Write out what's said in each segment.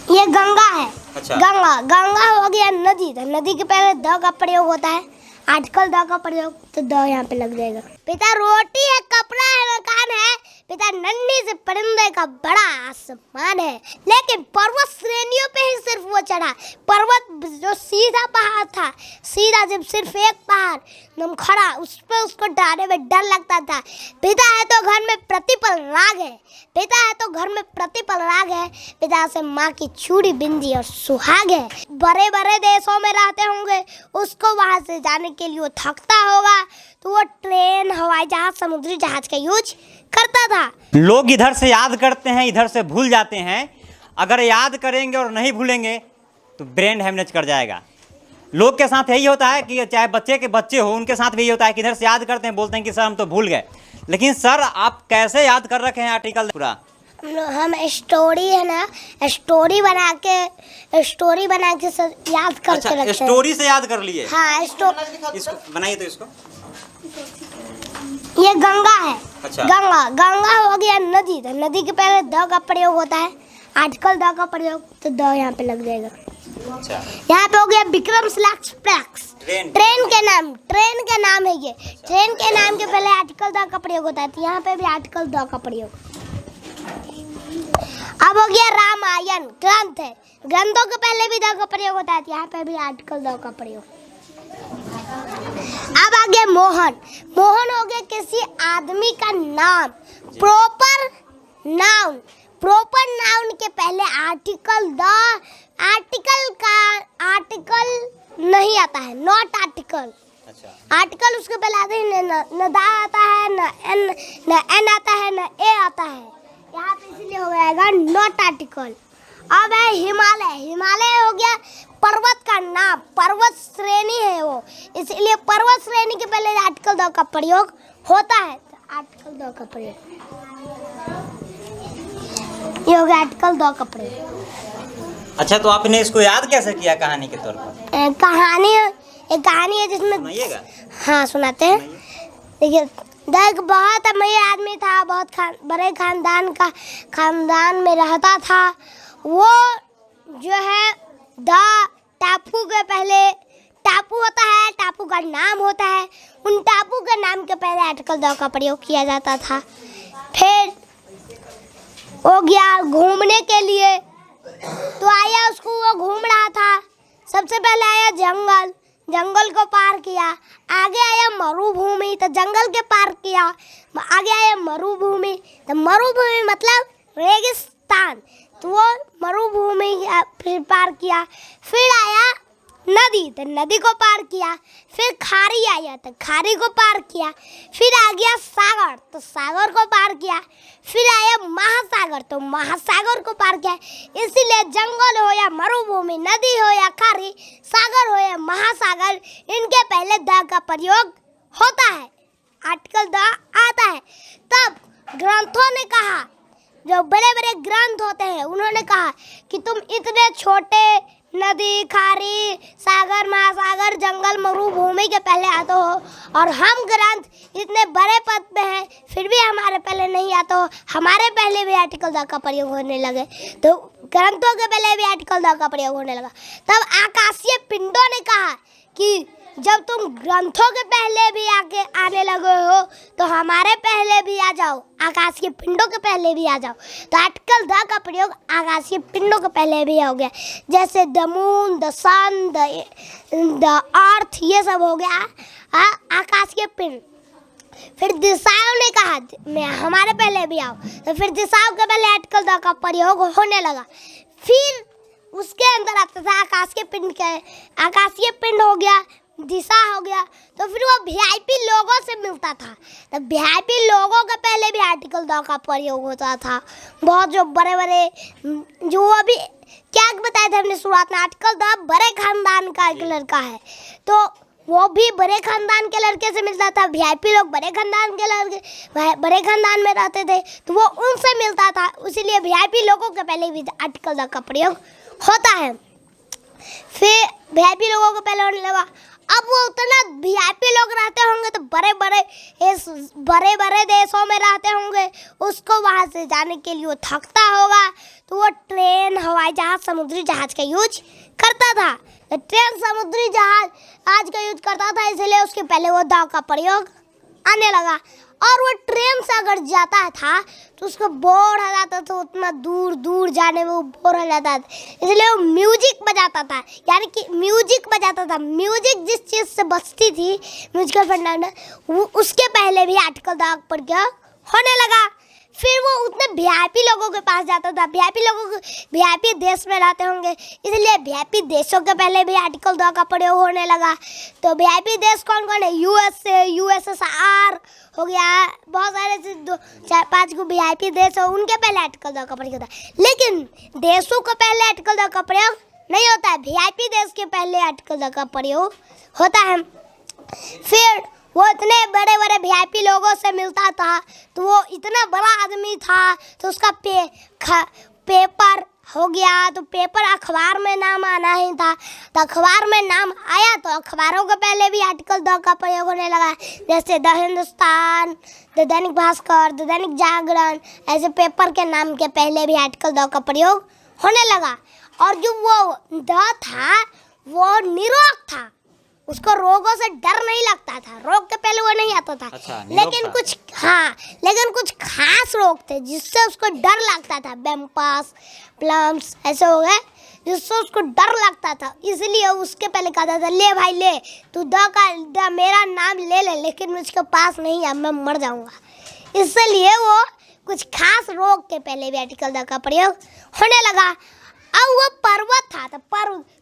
ये गंगा है। अच्छा। गंगा गंगा हो गया नदी, तो नदी के पहले द का प्रयोग होता है, आजकल द का प्रयोग, तो द यहाँ पे लग जाएगा। पिता रोटी है, कपड़ा है, मकान है, पिता नन्ही से परिंदे का बड़ा आसमान है। लेकिन पर्वत श्रेणियों पे ही सिर्फ वो चढ़ा। पर्वत जो सीधा पहाड़ था, सीधा जब सिर्फ एक पहाड़ एकदम खड़ा, उस पर उसको डालने में डर लगता था। पिता है तो घर में प्रतिपल राग है, पिता है तो घर में प्रतिपल राग है, पिता से माँ की चूड़ी बिंदी और सुहाग है। बड़े बड़े देशों में रहते होंगे, उसको वहाँ से जाने के लिए वो थकता होगा, तो वो ट्रेन, हवाई जहाज, समुद्री जहाज का यूज करता था। लोग इधर से याद करते हैं, इधर से भूल जाते हैं। अगर याद करेंगे और नहीं भूलेंगे तो ब्रेन हैमरेज कर जाएगा। लोग के साथ यही होता है कि चाहे बच्चे के बच्चे हो, उनके साथ भी यही होता है कि इधर से याद करते हैं, बोलते हैं कि सर हम तो भूल गए। लेकिन सर आप कैसे याद कर रखे हैं आर्टिकल पूरा? हम स्टोरी है ना, स्टोरी बना के सर याद करके रखते हैं। स्टोरी से याद कर लिए? हाँ, इसको बनाइए, तो इसको। ये गंगा है। अच्छा। गंगा हो गया नदी, तो नदी के पहले द का प्रयोग होता है, आजकल द का प्रयोग, तो द यहाँ पे लग जाएगा। अच्छा। यहाँ पे हो गया विक्रमशिला एक्सप्रेस, ट्रेन के नाम है ये। ट्रेन के नाम के पहले आर्टिकल द का प्रयोग होता है, तो यहाँ पे भी आर्टिकल द का प्रयोग। अब हो गया रामायण, ग्रंथ है, ग्रंथों के पहले भी द का प्रयोग होता है, तो यहाँ पे भी आर्टिकल द का प्रयोग। अब आ गया मोहन। मोहन हो गया किसी आदमी का नाम, प्रॉपर नाउन। प्रॉपर नाउन के पहले आर्टिकल नहीं आता है, नॉट आर्टिकल। अच्छा। आर्टिकल उसके पहले आते हैं, न दा आता है, न एन आता है, न ए आता है। यहाँ पे इसलिए हो जाएगा नॉट आर्टिकल। अब है हिमालय। हिमालय हो गया पर्वत का नाम, पर्वत श्रेणी है वो, इसलिए पर्वत श्रेणी के पहले आर्टिकल द का प्रयोग होता है, तो आर्टिकल द का प्रयोग। ये हो गया आर्टिकल द का प्रयोग। अच्छा, तो आपने इसको याद कैसे किया कहानी के तौर पर? एक कहानी है जिसमें, सुनाइएगा। हाँ सुनाते हैं। देखिए, एक बहुत अमीर आदमी था, बहुत बड़े खानदान में रहता था। वो जो है टापू के पहले, टापू होता है, टापू का नाम होता है, उन टापू के नाम के पहले आर्टिकल द का प्रयोग किया जाता था। फिर हो गया घूमने के लिए, तो आया उसको, वो घूम रहा था। सबसे पहले आया जंगल, जंगल को पार किया। आगे आया मरुभूमि, तो जंगल के पार किया। आगे आया मरुभूमि, तो मरुभूमि मतलब रेगिस्तान, तो वो मरुभूमि फिर पार किया। फिर आया नदी, तो नदी को पार किया। फिर खाड़ी आया, तो खाड़ी को पार किया। फिर आ गया सागर, तो सागर को पार किया। फिर आया महासागर, तो महासागर को पार किया। इसीलिए जंगल हो या मरुभूमि, नदी हो या खाड़ी, सागर हो या महासागर, इनके पहले द का प्रयोग होता है, आर्टिकल द आता है। तब ग्रंथों ने कहा, जो बड़े बड़े ग्रंथ होते हैं, उन्होंने कहा कि तुम इतने छोटे नदी, खाड़ी, सागर, महासागर, जंगल, मरुभूमि के पहले आते हो, और हम ग्रंथ इतने बड़े पद पे हैं, फिर भी हमारे पहले नहीं आते हो। हमारे पहले भी आर्टिकल द का प्रयोग होने लगे, तो ग्रंथों के पहले भी आर्टिकल द का प्रयोग होने लगा। तब आकाशीय पिंडों ने कहा कि जब तुम ग्रंथों के पहले भी आने लगे हो, तो हमारे पहले भी आ जाओ, आकाशीय पिंडों के पहले भी आ जाओ। तो आर्टिकल द का प्रयोग आकाशीय पिंडों के पहले भी हो गया, जैसे the moon, the sun, the earth, ये सब हो गया आकाशीय पिंड। फिर दिशाओं ने कहा हमारे पहले भी आओ, तो फिर दिशाओं के पहले आर्टिकल द का प्रयोग होने लगा। फिर उसके अंदर आता था आकाशीय पिंड हो गया, दिशा हो गया। तो फिर वो वीआईपी लोगों से मिलता था, तो वीआईपी लोगों के पहले भी आर्टिकल द का प्रयोग होता था। बहुत जो बड़े बड़े, जो अभी क्या बताया था हमने शुरुआत में, आर्टिकल द बड़े खानदान का एक लड़का है, तो वो भी बड़े खानदान के लड़के से मिलता था। वीआईपी लोग बड़े खानदान के लड़के, बड़े खानदान में रहते थे, तो वो उनसे मिलता था, इसीलिए वीआईपी लोगों के पहले भी आर्टिकल द का प्रयोग होता है। फिर वीआईपी लोगों को पहले होने लगा। अब वो उतना वीआईपी लोग रहते होंगे तो बड़े बड़े देशों में रहते होंगे, उसको वहाँ से जाने के लिए वो थकता होगा, तो वो ट्रेन, हवाई जहाज, समुद्री जहाज का यूज करता था। तो ट्रेन, समुद्री जहाज आज का यूज करता था, इसलिए उसके पहले वो दाव का प्रयोग आने लगा। और वो ट्रेन से अगर जाता था तो उसको बोर हो जाता था, उतना दूर दूर जाने में वो बोर हो जाता था, इसलिए वो म्यूजिक बजाता था। यानी कि म्यूजिक बजाता था, म्यूजिक जिस चीज़ से बजती थी, म्यूजिकल फंडामेंटल, उसके पहले भी आर्टिकल दाग पर क्या होने लगा। फिर वो उतने वीआईपी लोगों के पास जाता था, वीआईपी देश में रहते होंगे, इसलिए वीआईपी देशों के पहले भी आर्टिकल 2 का प्रयोग होने लगा। तो वीआईपी देश कौन कौन है? यूएसएसआर हो गया, बहुत सारे 4-5 को वीआईपी देश हो, उनके पहले आर्टिकल 2 का प्रयोग होता है। लेकिन देशों के पहले आर्टिकल 2 का प्रयोग नहीं होता है, वीआईपी देश के पहले आर्टिकल 2 का प्रयोग होता है। फिर वो इतने बड़े बड़े वीआईपी लोगों से मिलता था, तो वो इतना बड़ा आदमी था, तो उसका पेपर हो गया, तो पेपर अखबार में नाम आना ही था, तो अखबार में नाम आया तो अखबारों के पहले भी आर्टिकल 2 का प्रयोग होने लगा। जैसे the Hindustan, the Dainik Bhaskar, the Dainik Jagran, ऐसे पेपर के नाम के पहले भी आर्टिकल 2 का प्रयोग होने लगा। और जो वो द था वो निरोग था, उसको रोगों से डर नहीं लगता था, रोग के पहले वो नहीं आता था। अच्छा, लेकिन कुछ खास रोग थे जिससे उसको डर लगता था, बेम्पास, प्लम्स ऐसे हो गए जिससे उसको डर लगता था, इसलिए उसके पहले कहता था, ले भाई ले, तू द मेरा नाम ले ले, लेकिन मुझके पास नहीं है, मैं मर जाऊंगा। इसलिए वो कुछ खास रोग के पहले भी आर्टिकल 2 का प्रयोग होने लगा। अब वो पर्वत था,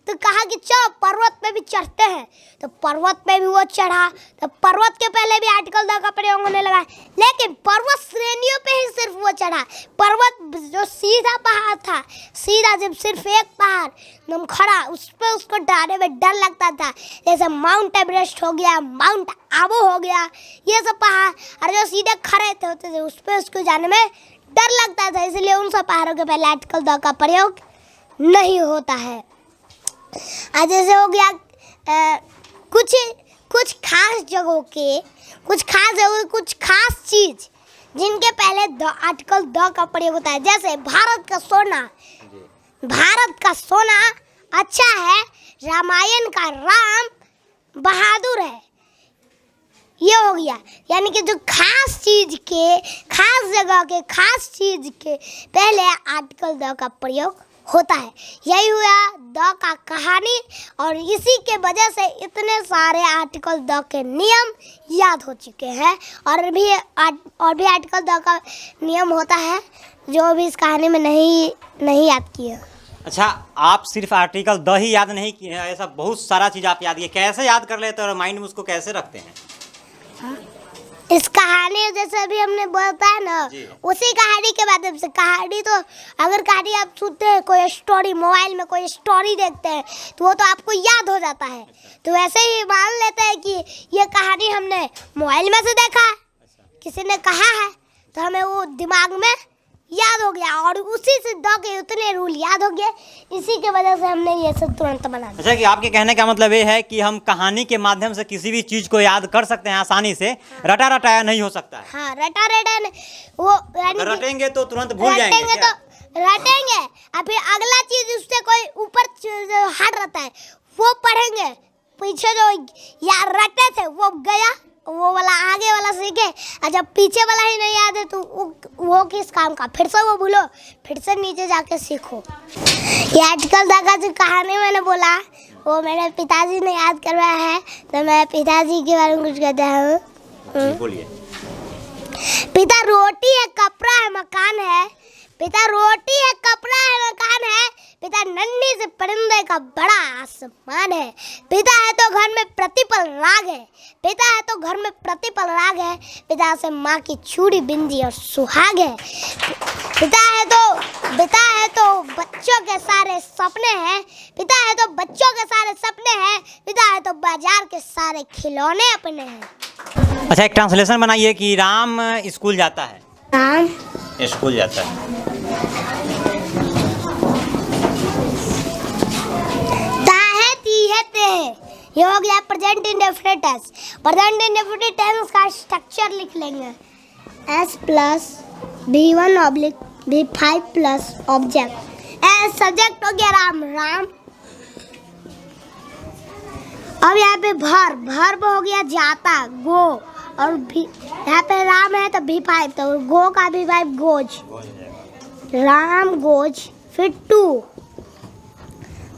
तो कहा कि चलो पर्वत पे भी चढ़ते हैं, तो पर्वत पे भी वो चढ़ा, तो पर्वत के पहले भी आर्टिकल 2 का प्रयोग होने लगा। लेकिन पर्वत श्रेणियों पे ही सिर्फ वो चढ़ा, पर्वत जो सीधा पहाड़ था, सीधा जब सिर्फ एक पहाड़ एकदम खड़ा, उस पर उसको डालने में डर लगता था, जैसे माउंट एवरेस्ट हो गया, माउंट आबू हो गया, ये सब पहाड़ और जो सीधे खड़े होते थे उस पर उसको जाने में डर लगता था, इसलिए उन सब पहाड़ों के पहले आर्टिकल 2 का प्रयोग नहीं होता है। आज जैसे हो गया कुछ खास जगहों के कुछ खास चीज जिनके पहले आर्टिकल 2 का प्रयोग होता है। जैसे भारत का सोना अच्छा है, रामायण का राम बहादुर है, ये हो गया। यानी कि जो खास जगह के खास चीज के पहले आर्टिकल 2 का प्रयोग होता है। यही हुआ 2 का कहानी, और इसी के वजह से इतने सारे आर्टिकल 2 के नियम याद हो चुके हैं, और भी आर्टिकल 2 का नियम होता है जो भी इस कहानी में नहीं याद किए। अच्छा, आप सिर्फ आर्टिकल 2 ही याद नहीं किए हैं, ऐसा बहुत सारा चीज़ आप याद किए, कैसे याद कर लेते हैं और माइंड में उसको कैसे रखते हैं? इस कहानी जैसे अभी हमने बताया ना, उसी कहानी के माध्यम से, कहानी तो अगर कहानी आप सुनते हैं, कोई स्टोरी मोबाइल में कोई स्टोरी देखते हैं तो वो तो आपको याद हो जाता है। तो वैसे ही मान लेते हैं कि ये कहानी हमने मोबाइल में से देखा है, किसी ने कहा है, तो हमें वो दिमाग में याद हो गया, और उसी से 2 के उतने रूल याद हो गए, इसी के वजह से हमने ये सब तुरंत बना दिया। अच्छा, कि आपके कहने का मतलब ये है कि हम कहानी के माध्यम से किसी भी चीज़ को याद कर सकते हैं आसानी से, रटाया नहीं हो सकता है। हाँ, रटाया वो अगर रटेंगे तो तुरंत भूल जाएंगे क्या? रटेंगे और फिर अगला चीज उससे कोई ऊपर हट रहता है वो पढ़ेंगे, पीछे जो यार रटे थे वो गया, वो वाला आगे वाला सीखे, और जब पीछे वाला ही नहीं याद है तो वो किस काम का, फिर से वो भूलो, फिर से नीचे जाके सीखो। ये आर्टिकल 2 का जो कहानी मैंने बोला वो मेरे पिताजी ने याद करवाया है, तो मैं पिताजी के बारे में कुछ कहता हूँ। बोलिए। पिता रोटी है, कपड़ा है, मकान है, पिता रोटी है, कपड़ा है, मकान है, पिता नन्ही से परिंदे का बड़ा आसमान है, पिता है तो घर में प्रतिपल राग है, पिता है तो घर में प्रतिपल राग है, पिता से माँ की चूड़ी बिंदी और सुहाग है, पिता है तो बच्चों के सारे सपने हैं, पिता है तो बच्चों के सारे सपने हैं, पिता है तो बाजार के सारे खिलौने अपने हैं। अच्छा, एक ट्रांसलेशन बनाइए कि राम स्कूल जाता है। राम स्कूल जाता है। ताहे तीहे ते ये हो गया present indefinite tense. Present indefinite tense का स्ट्रक्चर लिख लेंगे, S plus V1 oblique V5 plus object. S subject हो गया राम, राम। अब यहाँ पे भर्ब हो गया जाता, गो, और यहाँ पे राम है तो V5, तो गो का V5 गोज, राम गोज। फिर टू,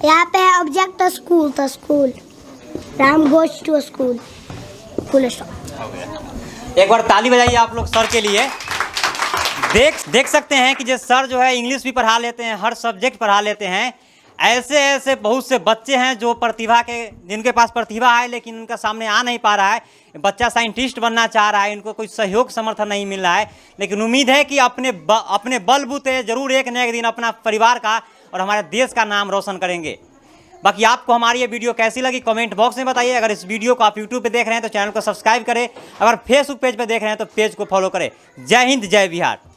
यहाँ पे है ऑब्जेक्ट स्कूल, तो school, Ram goes to school, full stop. एक बार ताली बजाइए आप लोग सर के लिए। देख सकते हैं कि जो सर जो है इंग्लिश भी पढ़ा लेते हैं, हर सब्जेक्ट पढ़ा लेते हैं। ऐसे ऐसे बहुत से बच्चे हैं जो जिनके पास प्रतिभा है लेकिन उनका सामने आ नहीं पा रहा है। बच्चा साइंटिस्ट बनना चाह रहा है, इनको कोई सहयोग समर्थन नहीं मिल रहा है, लेकिन उम्मीद है कि अपने बलबूते जरूर एक न एक दिन अपना परिवार का और हमारे देश का नाम रोशन करेंगे। बाकी आपको हमारी ये वीडियो कैसी लगी कमेंट बॉक्स में बताइए। अगर इस वीडियो को आप यूट्यूब पे देख रहे हैं तो चैनल को सब्सक्राइब करें, अगर फेसबुक पेज पे देख रहे हैं तो पेज को फॉलो करें। जय हिंद, जय बिहार।